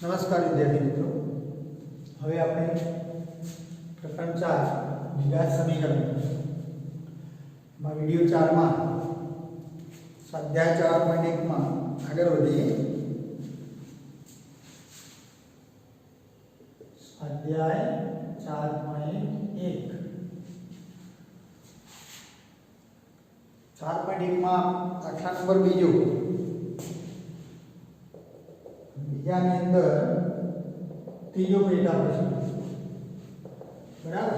નમસ્કાર વિદ્યાર્થી મિત્રો, હવે આપણે પ્રકરણ 4 દ્વિઘાત સમીકરણ માં વિડિયો 4 માં સ્વાધ્યાય 4.1 માં આગળ વધીએ. સ્વાધ્યાય 4.1 માં દાખલા નંબર બીજો, બીજાની અંદર ત્રીજો પેટા પ્રશ્ન. બરાબર.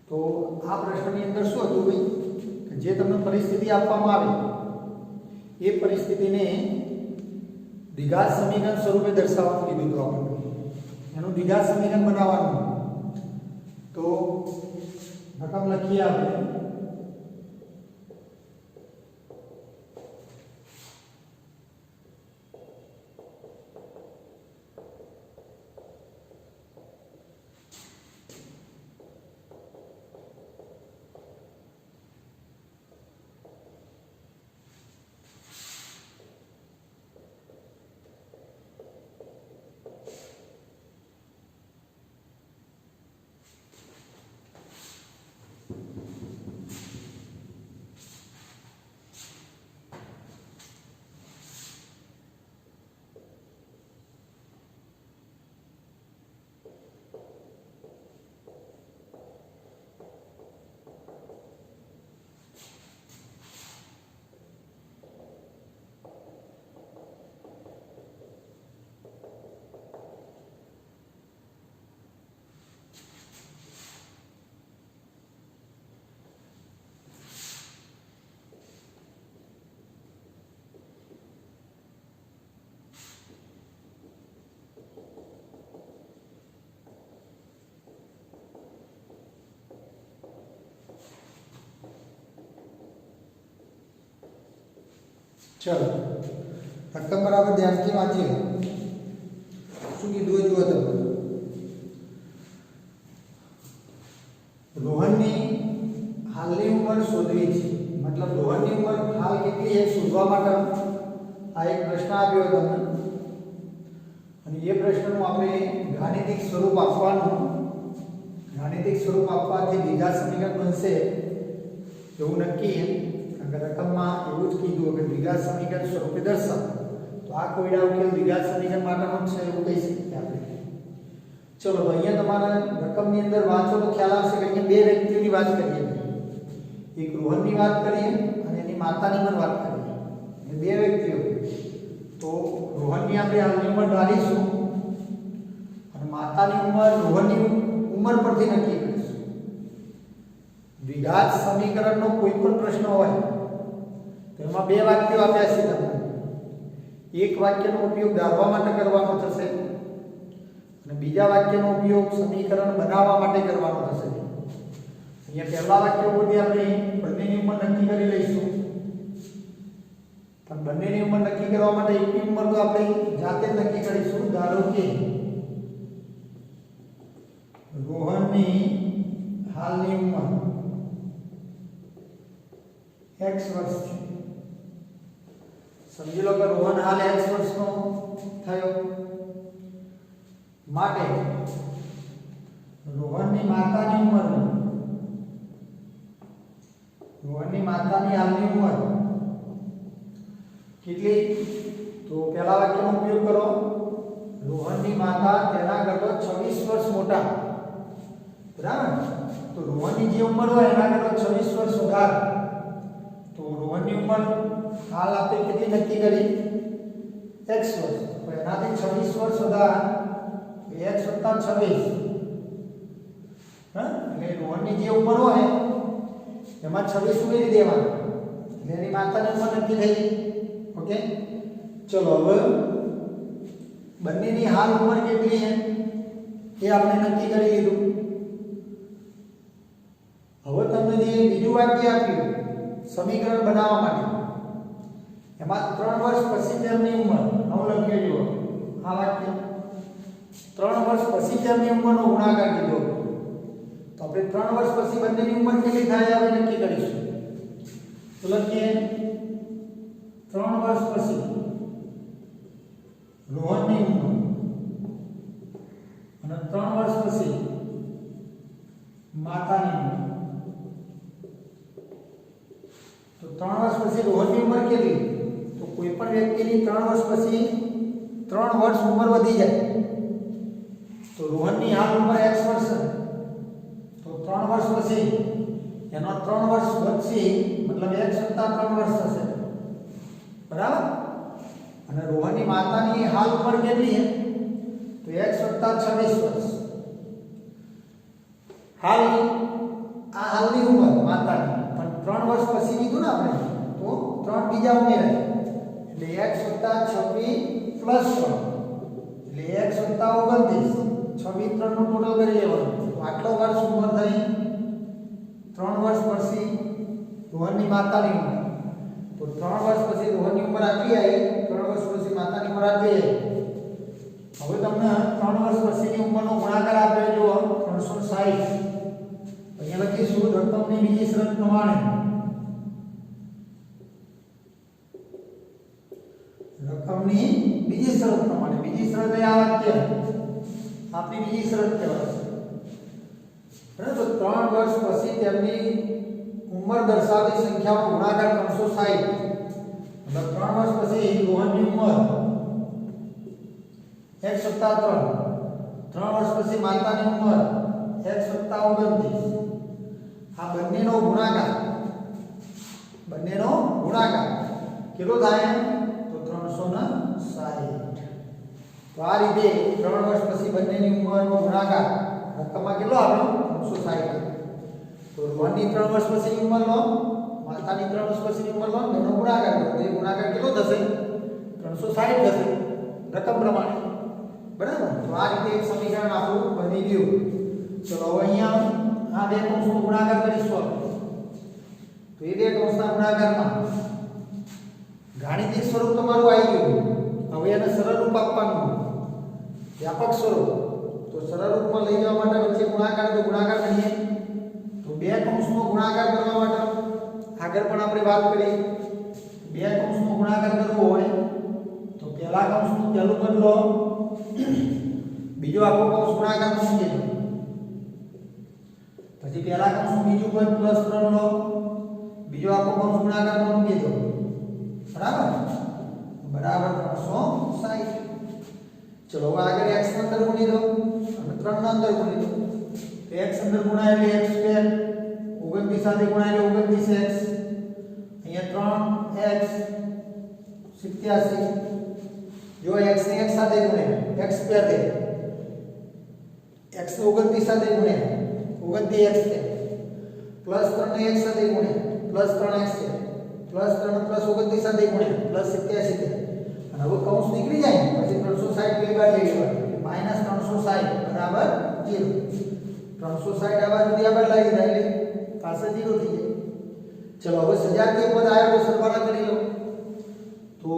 તો આ પ્રશ્નની અંદર શું હતું ભાઈ, કે જે તમને પરિસ્થિતિ આપવામાં આવે એ પરિસ્થિતિને દ્વિઘાત સમીકરણ સ્વરૂપે દર્શાવવાનું કીધું હતું આપણને. એનું દ્વિઘાત સમીકરણ બનાવવાનું. તો રકમ લખીએ આપણે. चलो रकम बराबर ध्यान की वांची શું કીધું જુઓ તમે. રોહનની હાલની ઉંમર શોધવી છે, મતલબ રોહનની ઉંમર હાલ કેટલી છે શોધવા માટે આ એક પ્રશ્ન આપ્યો તમને, અને એ પ્રશ્નનું આપણે ગાણિતિક સ્વરૂપ આપવાનું. ગાણિતિક સ્વરૂપ આપવાથી દ્વિઘાત સમીકરણ બનશે એવું નક્કી. રકમમાં એવું જ કીધું કે દ્વિઘાત સમીકરણ સ્વરૂપે દર્શાવો. તો આ કોયડા ઉકેલ દ્વિઘાત સમીકરણ માટેનો છે એવું કહી શકીએ આપણે. ચલો અહીંયા તમારા રકમની અંદર વાંચો તો ખ્યાલ આવશે કે અહીંયા બે વ્યક્તિઓની વાત કરીએ. એક રોહનની વાત કરીએ અને એની માતાની પણ વાત કરીએ. એ બે વ્યક્તિઓ. તો રોહનની આપણે હાલની ઉંમર ધારીશું અને માતાની ઉંમર રોહનની ઉંમર પરથી નક્કી કરીશું. દ્વિઘાત સમીકરણનો કોઈ પણ પ્રશ્ન હોય તેમાં બે વાક્યો આપ્યા છે તમને. એક વાક્યનો ઉપયોગ ધારવા માટે કરવાનો થશે અને બીજા વાક્યનો ઉપયોગ સમીકરણ બનાવવા માટે કરવાનો થશે. અહીંયા પહેલા વાક્ય પરથી આપણે બંનેની ઉંમર નક્કી કરી લઈશું, પણ બંનેની ઉંમર નક્કી કરવા માટે એકની ઉંમર તો આપણે જાતે જ નક્કી કરીશું. ધારો કે રોહનની હાલની ઉંમર x વર્ષ છે. સમજી લો કે રોહન હાલ x વર્ષનો થયો, માટે રોહનની માતાની ઉંમર, રોહનની માતાની હાલની ઉંમર કેટલી? તો પહેલા વાક્યનો ઉપયોગ કરો. રોહનની માતા તેના કરતા 26 વર્ષ મોટા. બરાબર. તો રોહનની જે ઉંમર હોય એના કરતા 26 વર્ષ વધારે. તો રોહનની ઉંમર હાલ આપણે કેટલી નક્કી કરી? x વર્ષ. તો એનાથી 26 વર્ષ વધારે x + 26. એટલે રોહનની જે ઉંમર હોય એમાં 26 ઉમેરી દેવાનું એટલે એની માતાની ઉંમર નક્કી થઈ ગઈ. ઓકે. ચલો હવે બંનેની હાલ ઉંમર કેટલી છે એ આપણે નક્કી કરી લીધું. હવે તમને જે બીજું વાક્ય આપ્યું સમીકરણ બનાવવા માટે, એમાં 3 વર્ષ પછી તેમની ઉંમર હું લખી જુઓ. આ વાક્ય 3 વર્ષ પછી તેમની ઉંમરનો ગુણાકાર કીધો. તો આપણે 3 વર્ષ પછી બંનેની ઉંમર કેટલી થાય હવે નક્કી કરીશું. તો લખીએ 3 વર્ષ પછી રોહનની ઉંમર વર્ષ પછી માતાની ઉંમર, તો 3 વર્ષ પછી રોહનની ઉંમર કેટલી? તો કોઈ પણ વ્યક્તિની 3 વર્ષ પછી 3 વર્ષ ઉંમર વધી જાય તો રોહનની હાલ ઉંમર x વર્ષ છે, તો 3 વર્ષ પછી એનો 3 વર્ષ વધશે, મતલબ x + 3 વર્ષ થશે, બરાબર? અને રોહનની માતાની હાલ ઉંમર કેટલી છે? તો x + 26 વર્ષ. હાલની આ હાલની ઉંમર માતાની, પણ 3 વર્ષ પછી કીધું ને આપણે, તો 3 બીજા ઉમેરાય એટલે x + 26 + 3 એટલે x + 29, 26 3 નું ટોટલ કરી લેવાનું. તો આટલો વર્ષ ઉંમર થઈ 3 વર્ષ પછી રોહનની માતાની ઉંમર. તો 3 વર્ષ પછી રોહનની ઉંમર આટલી આવી, 3 વર્ષ પછી માતાની ઉંમર આટલી આવી. હવે તમને 3 વર્ષ પછીની ઉંમરનો ગુણાકાર આપે જો 360. અહીંયા લખીશું રકમની બીજી શરત પ્રમાણે, રકમની બીજી શરત પ્રમાણે, બીજી શરત એ આ વાક્ય આપણી બીજી શરત કહેવાય છે, બરાબર? 3 વર્ષ પછી તેમની ઉંમર દર્શાવતી સંખ્યાનો ગુણાકાર 360, મતલબ 3 વર્ષ પછી રોહનની ઉંમર x + 3, 3 વર્ષ પછી માતાની ઉંમર x + 29. આ બંનેનો ગુણાકાર કેટલો થાય? તો 360. તો આ રીતે 3 વર્ષ પછી બંનેની ઉંમરનો ગુણાકાર રકમમાં કેટલો આવ્યો? 360. તો રોહનની 3 વર્ષ પછીની ઉંમર લો, માતાની 3 વર્ષ પછીની ઉંમર લો, એનો ગુણાકાર કરો તો એ ગુણાકાર કેટલો થશે? 360 થશે રકમ પ્રમાણે, બરાબર? તો આ રીતે એક સમીકરણ આપણું બની ગયું. ચલો હવે અહીંયા આ બે કૌંસનો ગુણાકાર કરીશું આપણે. તો એ બે કૌંસના ગુણાકારમાં ગાણિતિક સ્વરૂપ તમારું આવી ગયું. હવે એને સરળ રૂપ આપવાનું, વ્યાપક સ્વરૂપ. તો સરળ રૂપમાં લઈ જવા માટે વચ્ચે ગુણાકાર, તો ગુણાકાર કરીએ. તો બે કૌંસનો ગુણાકાર કરવા માટે આગળ પણ આપણે વાત કરી, બે કૌંસનો ગુણાકાર કરવો હોય તો પહેલા કૌંસનું પહેલું પદ લો, બીજો આખો કૌંસ ગુણાકારમાં મૂકી દો, પછી પહેલા કૌંસનું બીજું પદ +3 લો, બીજો આખો કૌંસ ગુણાકારમાં મૂકી દો, બરાબર? 360. ચલો હવે આગળ x ની અંદર ગુણી દો અને 3 ના અંદર ગુણી દો. તો x અંદર ગુણાય એટલે x², 29 સાથે ગુણાય એટલે 29x, અહીંયા 3x 87. જો x ને x સાથે ગુણ્યા x² દે, x ને 29 સાથે ગુણ્યા 29x છે, +3 ને x સાથે ગુણ્યા +3x છે, +3 +29 સાથે ગુણ્યા +87 છે. અને હવે કૌંસ નીકળી જાય પછી 360 બે બાર લઈ લેવાનું, -360 બરાબર 0. 360 આ બાજુથી આ બાર લઈ જાય એટલે પાસે 0 થઈ જાય. ચલો હવે સજાતીય પદ આવ્યો તો સરવાળા કરી લો. તો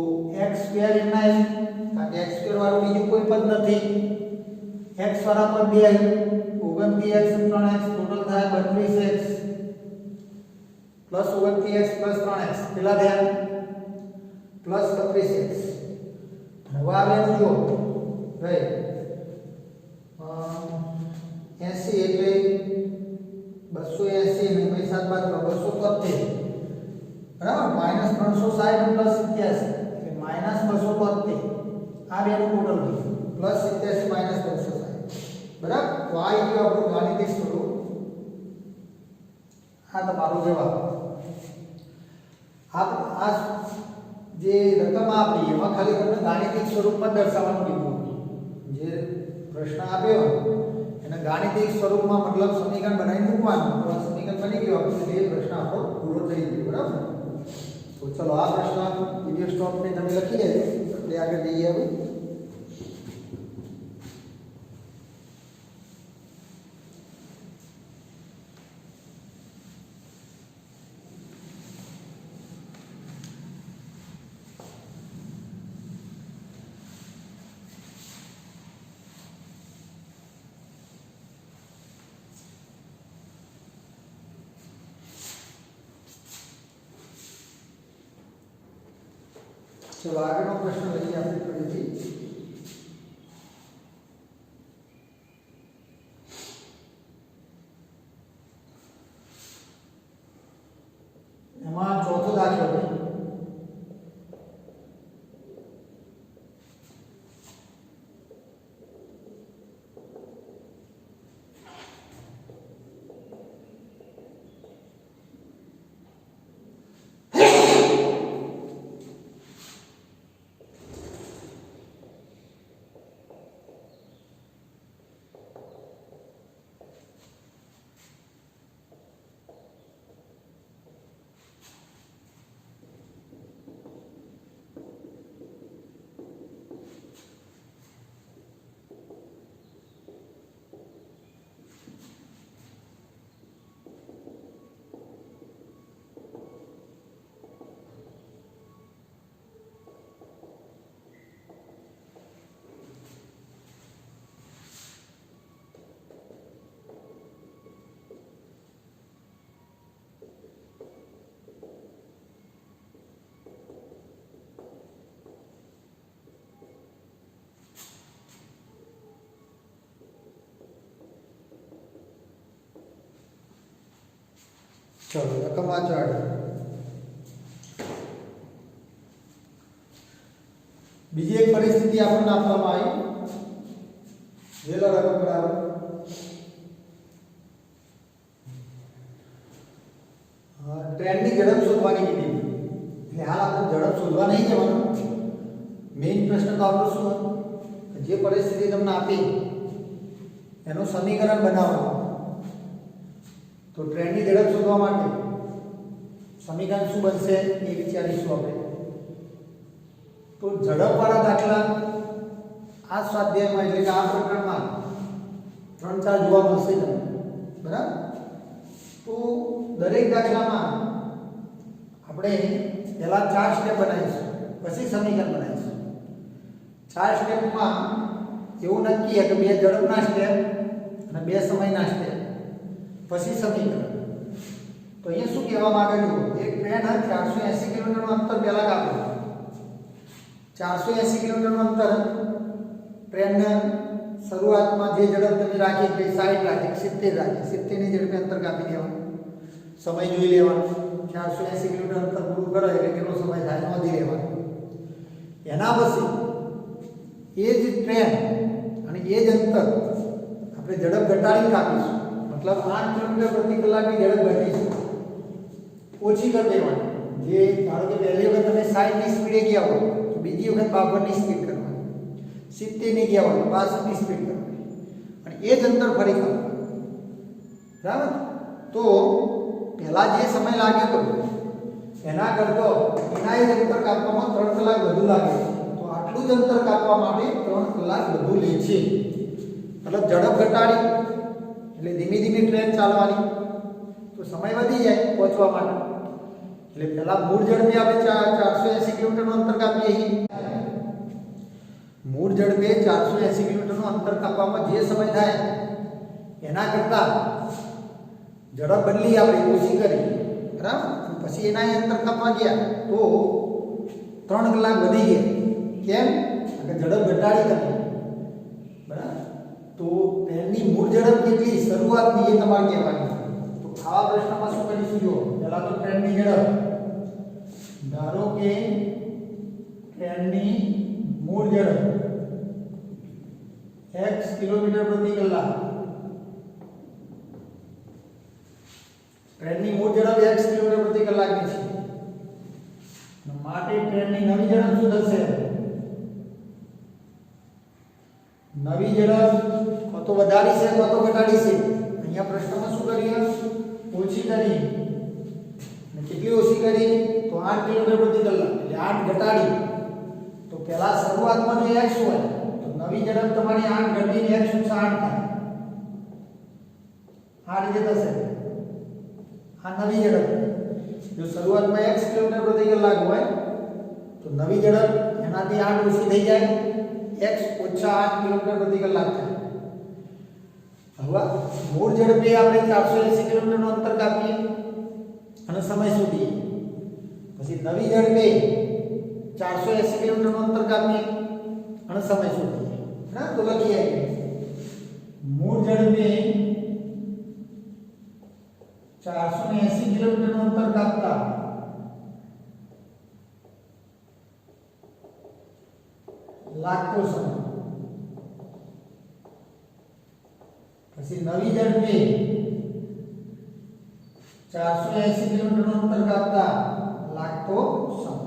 x² એના કારણ કે x² વાળું બીજું કોઈ પદ નથી, x વાળા પદ બે આવ્યું, 29x 3x ટોટલ થાય 32x +29x +3x કેટલા થયા? +32x. હવે આ બેનું જો રાઈટ 80 એટલે 280 ને 7 બાદ 273, બરાબર? -360 + 87 એટલે -273. આ બેનું ટોટલ થયું +87 -260, બરાબર? તો આ ગયું આપણું ગાણિતિક સ્વરૂપ. આ તમારો જવાબ. આ જે રકમ આપી એમાં ખાલી તમને ગાણિતિક સ્વરૂપમાં દર્શાવવાનું કીધું. જે પ્રશ્ન આપ્યો એને ગાણિતિક સ્વરૂપમાં મતલબ સમીકરણ બનાવીને મૂકવાનું. તો આ સમીકરણ બની ગયું આપણે, એ પ્રશ્ન આપણો પૂરો થઈ ગયો, બરાબર? તો ચલો આ પ્રશ્ન વિડિયો સ્ટોપને તમે લખી દેજો, આપણે આગળ જઈએ હવે. चलो આગળનો પ્રશ્ન લઈએ આપણે ફરીથી. ચલો રકમ વાંચો આગળ. બીજી એક પરિસ્થિતિ આપણને આપવામાં આવી. વેલો રકમ બરાબર ટ્રેનની ઝડપ શોધવાની કીધી. એટલે હાલ આપણે ઝડપ શોધવા નહીં જવાનું. મેઇન પ્રશ્ન તો આપણો શું હતો? જે પરિસ્થિતિ તમને આપી એનું સમીકરણ બનાવવાનું. તો ટ્રેનની ઝડપ શોધવા માટે સમીકરણ શું બનશે એ વિચારીશું આપણે. તો ઝડપવાળા દાખલા આ સ્વાધ્યાયમાં એટલે કે આ પ્રકરણમાં 3-4 જોવા મળશે તમને. બરાબર? તો દરેક દાખલામાં આપણે પહેલા 4 સ્ટેપ બનાવીશું, પછી સમીકરણ બનાવીશું. 4 સ્ટેપમાં એવું નક્કી કે 2 ઝડપના સ્ટેપ અને 2 સમયના સ્ટેપ, પછી સમીકરણ. તો અહીંયા શું કહેવા માંગે છે? એક ટ્રેન 480 કિલોમીટરનું અંતર પહેલા કાપે. 480 કિલોમીટરનું અંતર ટ્રેનને શરૂઆતમાં જે ઝડપ તમે રાખી કે 60 રાખી 70 રાખી 70 ની ઝડપે અંતર કાપી દેવાનું. સમય જોઈ લેવાનો. 480 કિલોમીટર અંતર પૂરું કરે એટલે કેટલો સમય થાય નોંધી લેવાનો. એના પછી એ જ ટ્રેન અને એ જ અંતર આપણે ઝડપ ઘટાડી કાપીશું. મતલબ 8 કિલોમીટર પ્રતિ કલાકની ઝડપ ઘટીશું, ઓછી કરી દેવાની. જે ધારો કે પહેલી વખત તમે 60 ની સ્પીડે ગયા હોય તો બીજી વખત 52 ની સ્પીડ કરવાની, 70 ની ગયા હોય તો 62 ની સ્પીડ કરવાની, અને એ જ અંતર ફરી કાપવાનું. બરાબર? તો પહેલા જે સમય લાગ્યો હતો એના કરતો એના જ અંતર કાપવામાં 3 કલાક વધુ લાગે છે. તો આટલું જ અંતર કાપવા માટે 3 કલાક વધુ લે છે. મતલબ ઝડપ ઘટાડી એટલે ધીમી ધીમી ટ્રેન ચાલવાની, તો સમય વધી જાય પહોંચવા માટે. એટલે પહેલા મૂળ ઝડપે આપણે 480 કિલોમીટરનું અંતર કાપીએ છીએ. મૂળ ઝડપે 480 કિલોમીટરનું અંતર કાપવામાં જે સમય થાય એના કરતાં ઝડપ બદલી આપણે ઓછી કરી. બરાબર? પછી એના અંતર કાપવા ગયા તો 3 કલાક વધી ગયા. કેમ? કે ઝડપ ઘટાડી તમે. બરાબર? તો ટ્રેનની મૂળ ઝડપ કેટલી શરૂઆતની એ તમારે કહેવાની. તો આવા પ્રશ્નમાં શું કરીશું? જો પહેલા તો ટ્રેનની ઝડપ, ધારો કે ટ્રેનની મૂળ ઝડપ x કિલોમીટર પ્રતિ કલાક. ટ્રેનની મૂળ ઝડપ x કિલોમીટર પ્રતિ કલાકની છે. માટે ટ્રેનની નવી ઝડપ શું થશે? નવી ઝડપ કતો વધારી છે કતો ઘટાડી છે? અહીંયા પ્રશ્નમાં શું કરીએ? ઓછી કરી. અને કેટલી ઓછી કરી? તો 8 કિલોમીટર પ્રતિ કલાક. એટલે 8 ઘટાડી. તો પહેલા શરૂઆતમાં જો x હોય તો નવી ઝડપ તમારી 8 ઘટીને x = 8 થાય. આ રીતે થશે. આ નવી ઝડપ. જો શરૂઆતમાં x કિલોમીટર પ્રતિ કલાક હોય તો નવી ઝડપ એનાથી 8 ઓછી થઈ જાય, x - 8 કિલોમીટર પ્રતિ કલાક થાય. હવે મૂળ ઝડપે આપણે 480 કિલોમીટરનું અંતર કાપીએ અને સમય શોધીએ. પછી નવી ઝડપે 480 કિલોમીટરનું અંતર કાપીએ અને સમય શોધીએ. બરાબર? તો લખીએ મૂળ ઝડપે 480 કિલોમીટરનું અંતર કાપતા લાગતો સમય. પછી નવી ઝડપે 480 કિલોમીટરનું અંતર કાપતા લાગતો સમય.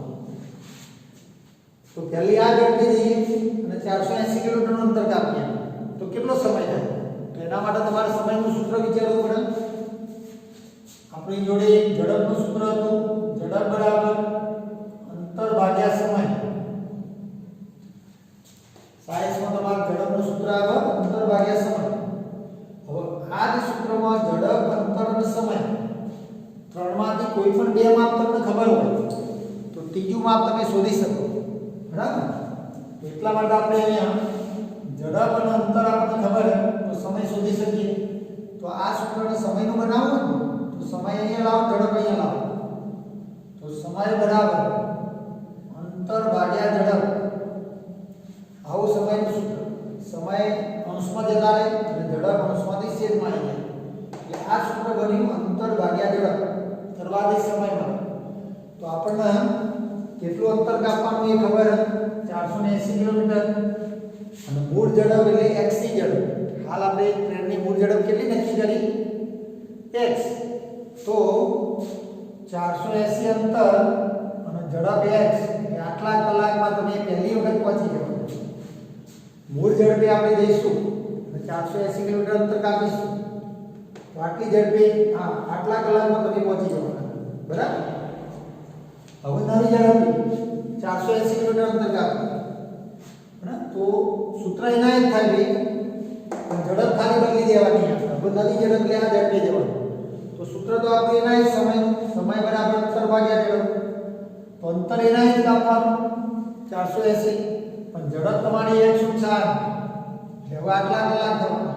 તો પહેલી આ ઝડપે જઈએ અને 480 કિલોમીટરનું અંતર કાપીએ તો કેટલો સમય થાય? તો એના માટે તમારે સમયનું સૂત્ર વિચારવું પડે. આપણી જોડે ઝડપનું સૂત્ર હતું, ઝડપ બરાબર અંતર ભાગ્યા સમય. સાયન્સમાં તમારું ઝડપનું સૂત્ર આવે અંતર ભાગ્યા સમય. હવે આ જ સૂત્રમાં ઝડપ, અંતર અને સમય ત્રણમાંથી કોઈ પણ બે માપ તમને ખબર હોય તો ત્રીજું માપ તમે શોધી શકો. બરાબર? એટલા માટે આપણે અહીંયા ઝડપ અને અંતર આપણને ખબર હોય તો સમય શોધી શકીએ. તો આ સૂત્રને સમયનું બનાવવું તો સમય અહીંયા લાવો, ઝડપ અહીંયા લાવો. તો સમય બરાબર અંતર ભાગ્યા ઝડપ. આવું સમયનું સૂત્ર. સમય અંશમાં જતા રહે અને ઝડપ અંશમાંથી છેદમાં આવી જાય. એટલે આ સૂત્ર બન્યું અંતર ભાગ્યા ઝડપ. તો આપણને કેટલું અંતર કાપવાનું એ ખબર 480 કિલોમીટર અને મૂળ ઝડપ એટલે x ની ઝડપ હાલ આપણે ટ્રેનની મૂળ ઝડપ કેટલી નક્કી કરી x તો 480 અંતર અને ઝડપ x એ આટલા કલાકમાં તમે પહેલી વખત પહોંચી જાવ મૂળ ઝડપે આપણે જઈશું અને 480 કિલોમીટર અંતર કાપીશું તો આટલી ઝડપે આટલા કલાકમાં તમે પહોંચી જવાના બરાબર હવે નવી ઝડપ 480 કિલોમીટર અંતર કાપવાનું તો સૂત્ર એના જ થાય ભાઈ પણ ઝડપ ખાલી બદલી દેવાની હવે નવી ઝડપ લે આ ઝડપે જવાનું તો સૂત્ર તો આપણે એના જ સમય બરાબર અંતર ભાગ્યા ઝડપ તો અંતર એના જ કાપવાનું 480 પણ ઝડપ તમારી 160 એટલે આટલા કલાક થવાના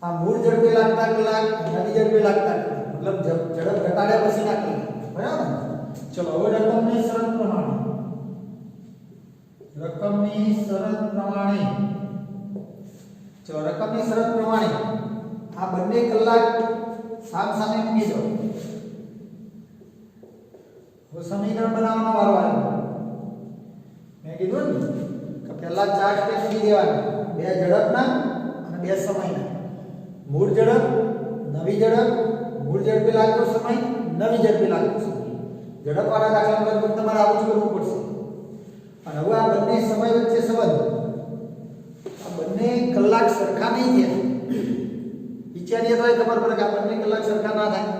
આ મૂળ ઝડપે લાગતા કલાક નવી ઝડપે લાગતા કલાક મતલબ ઝડપ ઘટાડ્યા પછીના કલાક બરાબર ચલો હવે રકમની શરત પ્રમાણે આ બંને કલાક સામે મૂકી દો હવે સમીકરણ બનાવવાનો વારો આવ્યો મેં કીધું ને કે પહેલા 4 સ્ટેપ મૂકી દેવાના બે ઝડપના અને બે સમયના મૂળ ઝડપ નવી ઝડપ મૂળ ઝડપે લાગતો સમય નવી ઝડપે લાગતો સમય ઝડપવાળા દાખલા લગભગ તમારે આવું જ કરવું પડશે અને હવે આ બંને સમય વચ્ચે સંબંધ આ બંને કલાક સરખા નહીં થયા વિચારીએ તો ખબર પડે કે આ બંને કલાક સરખા ના થાય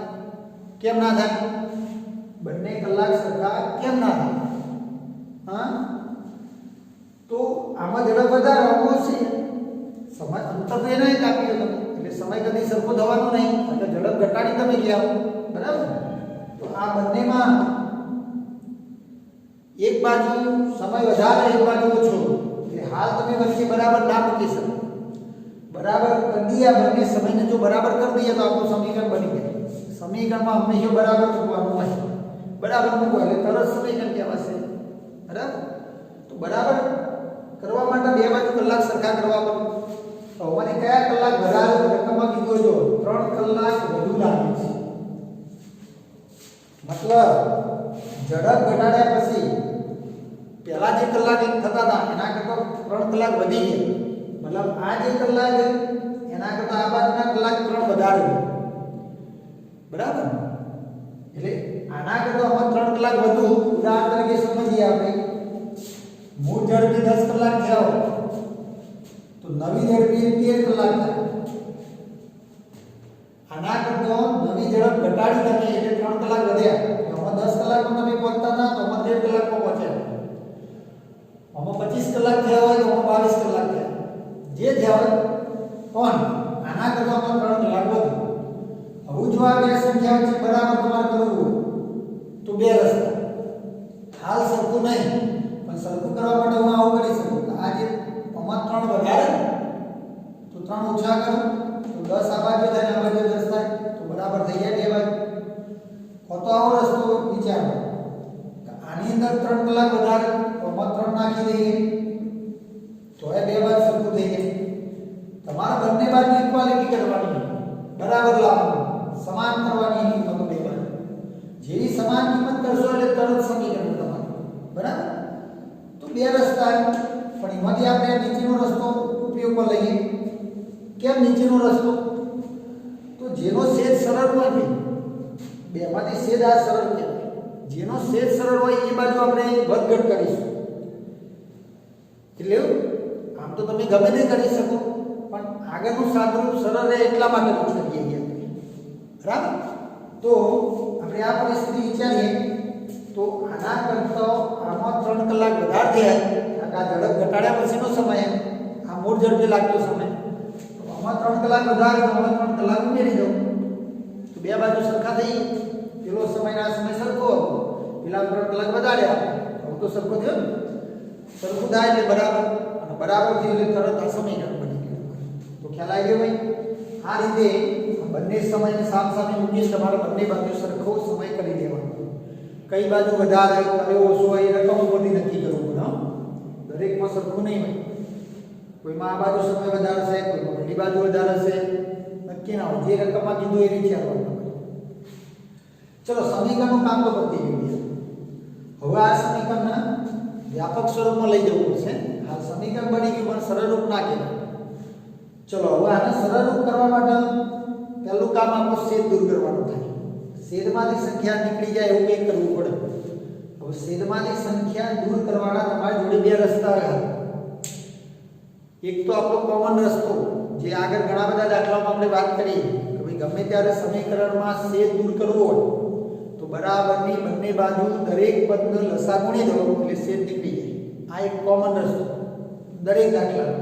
કેમ ના થાય બંને કલાક સરખા કેમ ના થાય હા તો આમાં ઝડપ વધારે આવશે સમય અંતર તો એના જ કાપી તમે એટલે સમય કદી સરખો થવાનો નહીં એટલે ઝડપ ઘટાડી તમે ગયા બરાબર તો આ બંનેમાં એક બાજુ સમય વધારે એક બાજુ ઓછો એટલે હાલ તમે વચ્ચે બરાબર ના મૂકી શકો બરાબર કરી દીયા બંને સમયને જો બરાબર કરી દઈએ તો આપણું સમીકરણ બની જાય સમીકરણમાં હંમેશા બરાબર મૂકવાનું હોય બરાબર મૂકો એટલે તરત સમીકરણ કહેવાશે બરાબર તો બરાબર કરવા માટે બે બાજુ કલાક સરખા કરવા પડે તો મને કયા કલાક વધારે રકમમાં કીધો જો 3 કલાક વધુ લાગે છે મતલબ ઝડપ ઘટાડ્યા પછી પહેલા જે કલાક થતા હતા એના કરતાં 3 કલાક વધી ગયા મતલબ આ જે કલાક એના કરતાં આ બાજુના કલાક 3 વધારે બરાબર એટલે આના કરતાં હવે 3 કલાક વધુ ઉદાહરણ તરીકે સમજીએ આપણે મૂળ ઝડપે 10 કલાક થયા હોય તો નવી ઝડપે 13 કલાક થાય આના કરતાં નવી ઝડપ ઘટાડી તમે એટલે 3 કલાક વધ્યા આમાં 10 કલાકમાં તમે પહોંચતા હતા તો આમાં 13 કલાકમાં પહોંચ્યા આમાં 25 કલાક થયા હોય તો આમાં 22 કલાક થયા જે થયા હોય પણ આના કરતાં 3 કલાક વધુ હવે જો આ બે સંખ્યા વચ્ચે બરાબર તમારે કરવું તો બે રસ્તા હાલ સરખું નહીં પણ સરખું કરવા માટે હું આવું કરી શકું આ જે આમાં 3 વધારે તો 3 ઓછા કરું તો 10 આ બાજુ થાય આ બાજુ 10 થાય તો બરાબર થઈ જાય બે બાજુ તો આવો રસ્તો વિચારો આની અંદર 3 કલાક વધારે તો આમાં 3 નાખી દઈએ તો એ બે બાજુ સરખું થઈ જાય તમારે બંને બાજુ ઇક્વાલિટી કરવાની બરાબર લાવવાનું સમાન કરવાની કિંમતો બે બાજુ જેવી સમાન કિંમત કરશો એટલે તરત સમીકરણ તમારું બરાબર તો બે રસ્તા પણ એમાંથી આપણે નીચેનો રસ્તો ઉપયોગમાં લઈએ કેમ નીચેનો રસ્તો તો જેનો છેદ સરળ હોય ને બેમાંથી છેદ આ સરળ કહેવાય જેનો છેદ સરળ હોય એ બાજુ આપણે વધઘટ કરીશું એટલે આમ તો તમે ગમે તે કરી શકો પણ આગળનું સાદુરૂપ સરળ રહે એટલા માટે પૂછીએ છીએ બરાબર તો આપણે આ પરિસ્થિતિ વિચારીએ તો આના કરતા આમાં 3 કલાક વધારે થયા આ ઝડપ ઘટાડ્યા પછીનો સમય આ મૂળ ઝડપે લાગતો સમય તો આમાં 3 કલાક વધારે તો આમાં 3 કલાક ઉમેરી દો તો બે બાજુ સરખા થઈ પેલો સમયના સમય સરખો પેલા 3 કલાક વધાર્યા હવે તો સરખો થયો ને સરખું થાય એટલે બરાબર અને બરાબર થયું એટલે તરત આ સમીકરણ બની ગયું તો ખ્યાલ આવી ગયો ભાઈ આ રીતે બંને સમયને સામે મૂકીને તમારે બંને બાજુ સરખો સમય કરી દેવાનો કઈ બાજુ વધારે કયો ઓછો હોય એ રકમ ઉપરથી નક્કી કરવું પડે દરેકમાં સરખું નહીં હોય કોઈમાં આ બાજુ સમય વધારે છે કોઈમાં પેલી બાજુ વધારે છે નક્કી ના હોય જે રકમમાં કીધું એ રીતે આવવાનું ચલો સમીકરણનું કામ તો પતી ગયું છે. હવે આ સમીકરણને વ્યાપક સ્વરૂપમાં લઈ જવું પડશે. આ સમીકરણ બની ગયું પણ સરળ રૂપ ના કહેવાય. ચલો હવે આને સરળ રૂપ કરવા માટે પહેલું કામ આપણું છેદ દૂર કરવાનું થાય. છેદમાંથી સંખ્યા નીકળી જાય એવું કંઈક કરવું પડે. હવે છેદમાંથી સંખ્યા દૂર કરવાના તમારી જોડે બે રસ્તા આવ્યા. એક તો આપણો કોમન રસ્તો જે આગળ ઘણા બધા દાખલામાં આપણે વાત કરી કે ભાઈ ગમે ત્યારે સમીકરણમાં છેદ દૂર કરવો હોય તો બરાબરની બંને બાજુ દરેક પદનો લસા ગુણી દો એટલે છેદ નીકળી જાય. આ એક કોમન રસ્તો દરેક દાખલા.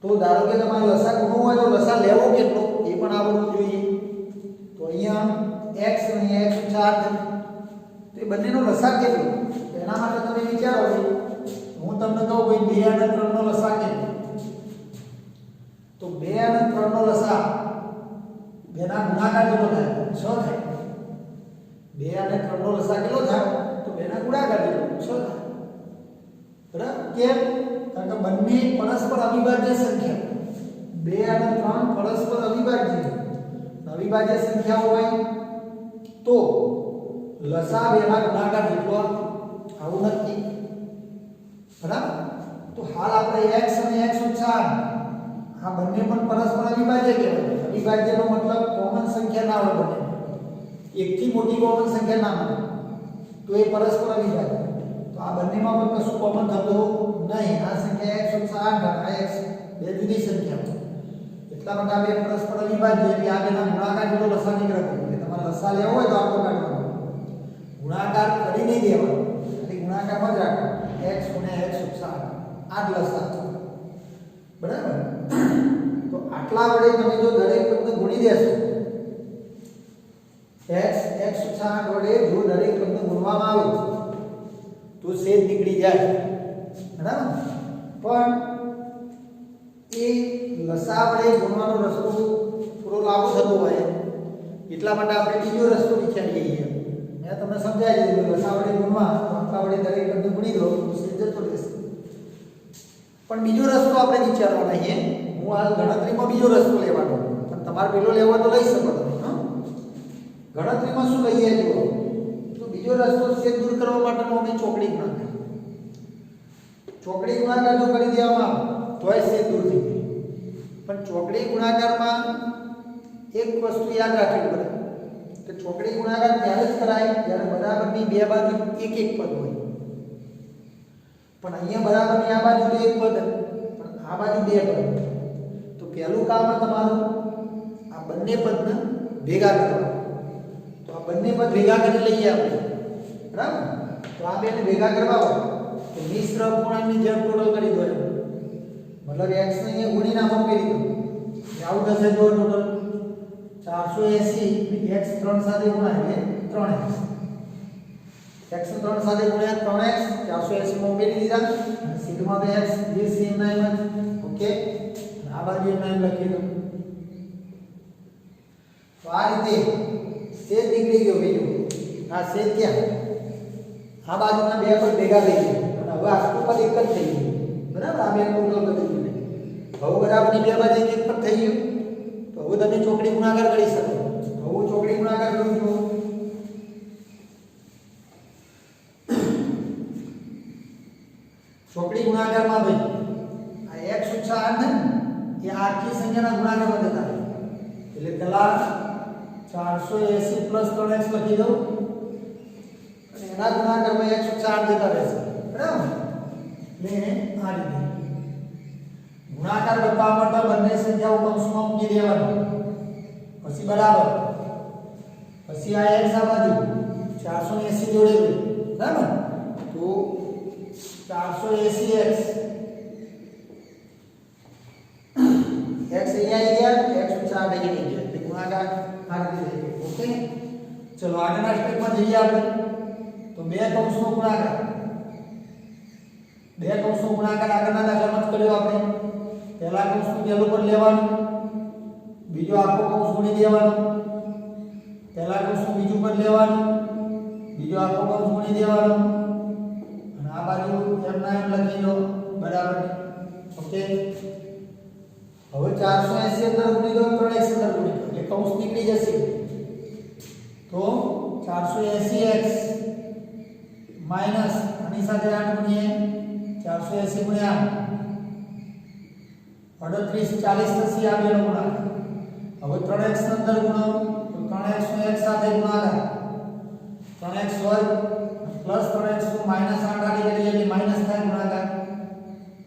તો ધારો કે તમારે લસા ગુણવો હોય તો લસા લેવો કેટલો એ પણ આવડવું જોઈએ. તો અહીંયા x અને x 4 તે બંનેનો લસા કેટલો એના માટે તમે વિચારો. હું તમને કહું ભાઈ 2 અને 3 નો લસા કેટલો, તો 2 અને 3 નો લસા બેના ગુણાકાર કેટલો થાય? 6 થાય. 2 અને 3 નો લસા કેટલો થાય? તો બેના ગુણાકાર કેટલો? 6 થાય. બરાબર? કેમ? કારણ કે બંને પરસ્પર અવિભાજ્ય સંખ્યા. 2 અને 3 પરસ્પર અવિભાજ્ય સંખ્યા હોય તો લસા બેના ગુણાકાર જેટલો આવું નથી. બરાબર? તો હાલ આપણે x અને x ઓછા આ બંને પણ પરસ્પર અવિભાજ્ય કહેવાય. અવિભાજ્યનો મતલબ કોમન સંખ્યા ના હોય બંને. એકથી મોટી કોમન સંખ્યા ના હોય તો એ પરસ્પર અવિભાજ્ય. તો આ બંનેમાં પણ કશું કોમન થતું નહીં. આ સંખ્યા x ઓછા 8 અને આ x બે જુદી સંખ્યા. એટલા માટે આ બે પરસ્પર અવિભાજ્ય એટલે આ બેના ગુણાકાર જેટલો લસા નીકળે. એટલે તમારે લસા લેવો હોય તો આટલો કાઢવાનો. ગુણાકાર કરી નહીં દેવાનો. એટલે ગુણાકારમાં જ રાખવાનો. x અને x ઓછા 8 આ જ લસા. બરાબર? તો આટલા વડે તમે જો દરેક પદને ગુણી દેશો x ઓછા 8 વડે જો દરેક પદને ગુણવામાં આવે તો છેદ નીકળી જાય. બરાબર? પણ એ લસા વડે ગુણવાનો રસ્તો થોડો લાંબો થતો હોય એટલા માટે આપણે બીજો રસ્તો વિચારીએ છીએ. મેં તમને સમજાવી દીધું લસા વડે ગુણવા તો આટલા વડે દરેક પદને ગુણી દો તો છેદ જતો રહેશે. પણ બીજો રસ્તો આપણે વિચારવાનો છે. હું આ ગણતરીમાં બીજો રસ્તો લેવાનો પણ તમારે પેલો લેવો તો લઈ શકો તમે. ગણતરીમાં શું લઈએ જુઓ તો બીજો રસ્તો છેદ દૂર કરવા માટેનો અમે ચોકડી ગુણાકાર. ચોકડી ગુણાકાર જો કરી દેવામાં તોય છેદ દૂર થઈ જાય. પણ ચોકડી ગુણાકારમાં એક વસ્તુ યાદ રાખવી પડે કે ચોકડી ગુણાકાર ત્યારે જ કરાય જ્યારે બરાબરની બે બાજુ એક એક પદ હોય. પણ અહીંયા બરાબરની આ બાજુ એક પદ પણ આ બાજુ બે પદ. તો પહેલું કામ તમારું આ બંને પદને ભેગા કરવાના. તો આ બંને પદ ભેગા કરી લઈએ આપણે. બરાબર? તો આ બેને ભેગા કરવા હોય તો મિશ્ર અપૂર્ણાંકની જેમ ટોટલ કરી દો. મતલબ x ને અહીંયા ગુણી નાખો કરી દો. આવું થશે જો ટોટલ 480 x 3 સાથે ગુણાય એટલે 3x. x 3 સાથે ગુણ્યા 3x 480 માં ઉમેરી દીધા. સિગ્મા બે x જે સેમ નામ જ. ઓકે? આ બાજુ નામ લખી દો. તો આ રીતે છેદ નીકળી ગયો. બીજું આ છેદ ક્યાં? આ બાજુના બે પદ ભેગા થઈ ગયા અને હવે આખું પદ એક જ થઈ ગયું. બરાબર? આ બે ટોટલ કરી દીધું. હવે બરાબરની બે બાજુ એક પદ થઈ ગયું. તો હવે તમે ચોકડી ગુણાકાર કરી શકો. હવે ચોકડી ગુણાકાર કરું છું. ચોકડી ગુણાકારમાં ભાઈ આ x ઓછા 8 ને એ આખી સંખ્યાના ગુણાકારમાં જતા રહે. એટલે પેલા 480 પ્લસ 3x લખી દઉં અને એના ગુણાકારમાં x ઓછા 8 જતા રહેશે. બરાબર? એટલે આ રીતે ગુણાકાર બતાવવા માટે બંને સંખ્યાઓ કૌંસમાં મૂકી દેવાની. પછી બરાબર. પછી આ x આ બાજુ 480 જોડેલું. બરાબર? તો 480x x અહીંયા આવી ગયા, x ઓછા 8 અહીં ગયા. એટલે ગુણાકાર આ રીતે થઈ ગયો. ઓકે? ચલો આગળના સ્ટેપમાં જઈએ આપણે. તો બે કૌંસનો ગુણાકાર. બે કૌંસનો ગુણાકાર આગળના દાખલામાં જ કર્યો આપણે. પહેલા કૌંસનું પહેલું પદ લેવાનું, બીજો આખો કૌંસ ગુણી દેવાનો. પહેલા કૌંસનું બીજું પદ લેવાનું, બીજો આખો કૌંસ ગુણી દેવાનો. અને આ બાજુ એમના એમ લખી દો. બરાબર? ઓકે? હવે 480 અંદર ગુણી દો, 3x અંદર ગુણી દો એટલે કૌંસ નીકળી જશે. તો 480x માઈનસ આની સાથે 8 ગુણીએ 480 ગુણ્યા 8 38 40 થશે આ બેનો ગુણાકાર. હવે 3x ની અંદર ગુણો તો 3x નો x સાથે ગુણાકાર 3x વર્ગ પ્લસ 3x નો માઈનસ 8 આડી કરીએ એટલે માઈનસ થાય ગુણાકાર.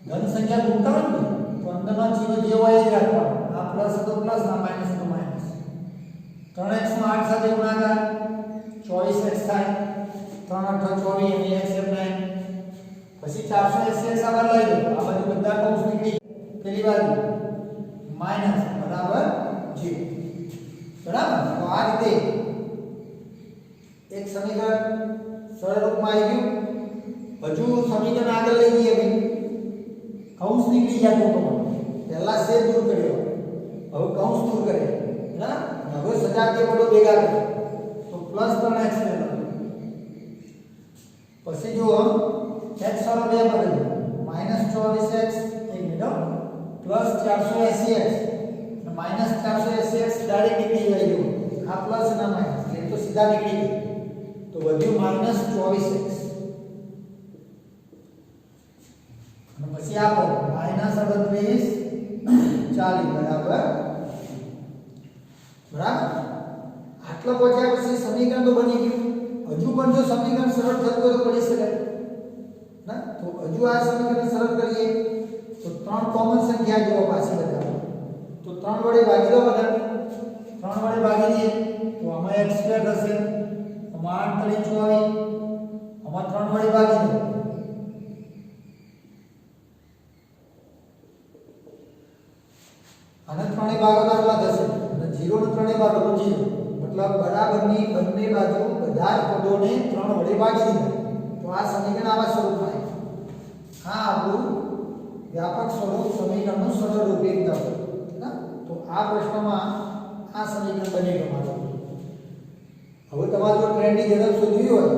ધન સંખ્યા ગુણતા હોય ને તો અંદરનો ચિહ્ન જે હોય એ જ રાખવાનું. આ પ્લસ હતો પ્લસ ના માઈનસ હતો માઈનસ. 3x નો 8 સાથે ગુણાકાર 24x થાય 3 8 24 અને x એમ 9. પછી 480x આવા લઈ લો. આ બાજુ બધા કૌંસ નીકળી પેલી બાજુ માઈનસ બરાબર 0. બરાબર. તો આ રીતે એક સમીકરણ સરળ રૂપમાં આવી ગયું. હજુ સમીકરણ આગળ લઈ જઈએ ભાઈ. કૌંસ નીકળી ગયા તો પહેલા છેદ દૂર કર્યો, હવે કૌંસ દૂર કરે. બરાબર. હવે સજાતીય પદો ભેગા કરે તો પ્લસ 3x લેવાનો. પછી જો x વાળો બે પદ માઈનસ 24x એક minute plus 480x minus 480x direct નીકળી જાય. જો આ પ્લસ અને માઈનસ એટલે તો સીધા નીકળી ગઈ. તો વધ્યું માઈનસ 24x અને પછી આ પદ માઈનસ 38 40 બરાબર. આટલા પહોંચ્યા પછી સમીકરણ તો બની ગયું. હજુ પણ જો સમીકરણ સરળ થતું હોય તો કરી શકાય ના. તો હજુ આ સમીકરણ સરળ કરીએ તો 3 કોમન સંખ્યા જો પાછી બતાવો તો 3 વડે ભાગી દો બધા. 3 વડે ભાગી દઈએ તો આમાં x સ્ક્વેર થશે, આમાં 8 3 24, આમાં 3 વડે ભાગી દો અને 3 ભાગો કેટલા થશે અને 0 ને 3 ભાગો તો 0 મતલબ બરાબરની બંને બાજુ બધા જ પદોને 3 વડે ભાગી દીધા. તો આ સમીકરણ આવા સ્વરૂપમાં આવે. આ આપણું વ્યાપક સ્વરૂપ સમીકરણનું સરળ રૂપ એકદમ. તો આ પ્રશ્નમાં આ સમીકરણ બની ગયું. હવે તમારે જો ટ્રેનની ઝડપ શોધવી હોય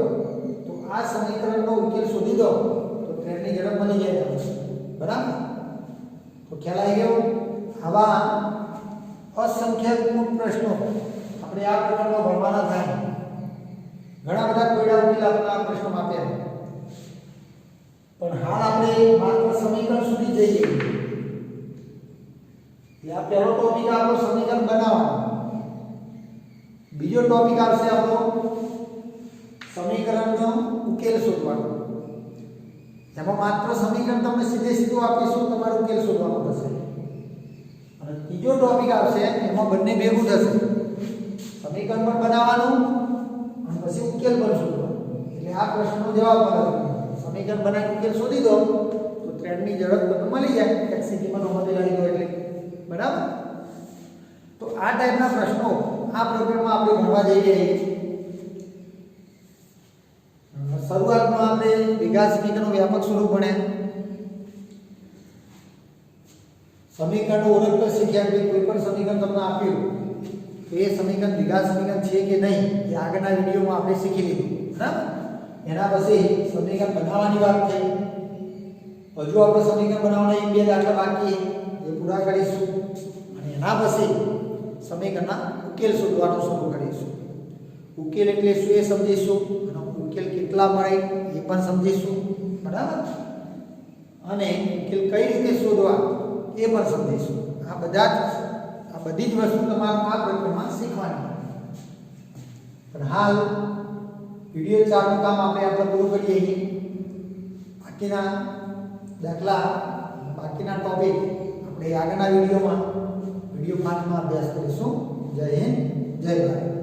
તો આ સમીકરણનો ઉકેલ શોધી દો તો ટ્રેનની ઝડપ મળી જાય તમને. બરાબર. તો ખ્યાલ આવી ગયો. આવા અસંખ્ય પ્રશ્નો આપણે આ પ્રકારના ભણવાના થાય. ઘણા બધા કોયડા ઉકેલ આપણે આ પ્રશ્નોમાં આપ્યા. પણ હાલ આપણે માત્ર સમીકરણ સુધી જઈએ. એટલે આ પહેલો ટોપિક આપણો સમીકરણ બનાવવાનો. બીજો ટોપિક આવશે આપણો સમીકરણનો ઉકેલ શોધવાનો. એમાં માત્ર સમીકરણ તમને સીધે સીધું આપીશું, તમારે ઉકેલ શોધવાનો થશે. અને ત્રીજો ટોપિક આવશે એમાં બંને ભેગું થશે. સમીકરણ પણ બનાવવાનું અને પછી ઉકેલ પણ શોધવાનો. એટલે આ પ્રશ્નનો જવાબ બનાવવાનો. સમીકરણ બનાવી ઉકેલ શોધી દો તો ટ્રેનની ઝડપ તમને મળી જાય. એક્સિટીમાં નંબર લઈ દો એટલે. બરાબર. તો આ ટાઈપના પ્રશ્નો આ પ્રોગ્રામમાં આપણે ભણવા જઈ રહ્યા છીએ. શરૂઆતમાં આપણે દ્વિઘાત સમીકરણનું વ્યાપક સ્વરૂપ ભણ્યા. સમીકરણો ઓળખતા શીખ્યા કે કોઈ પણ સમીકરણ તમને આપ્યું તો એ સમીકરણ દ્વિઘાત સમીકરણ છે કે નહીં એ આગળના વિડીયોમાં આપણે શીખી લીધું. બરાબર. એના પછી સમીકરણ બનાવવાની વાત થઈ. હજુ આપણે સમીકરણ બનાવવાના એક બે દાખલા બાકી એ પૂરા કરીશું અને એના પછી સમીકરણના ઉકેલ શોધવાનું શરૂ કરીશું. ઉકેલ એટલે શું એ સમજીશું અને ઉકેલ કેટલા મળે એ પણ સમજીશું. બરાબર. અને ઉકેલ કઈ રીતે શોધવા એ પણ સમજીશું. આ બધી જ વસ્તુ તમારે આ પ્રક્રિયામાં શીખવાની. પણ હાલ વિડીયો 4 નું કામ આપણે પૂરું કરીએ છીએ. બાકીના દાખલા બાકીના ટોપિક આપણે આગળના વિડીયો 5 માં અભ્યાસ કરીશું. જય હિન્દ, જય ભારત.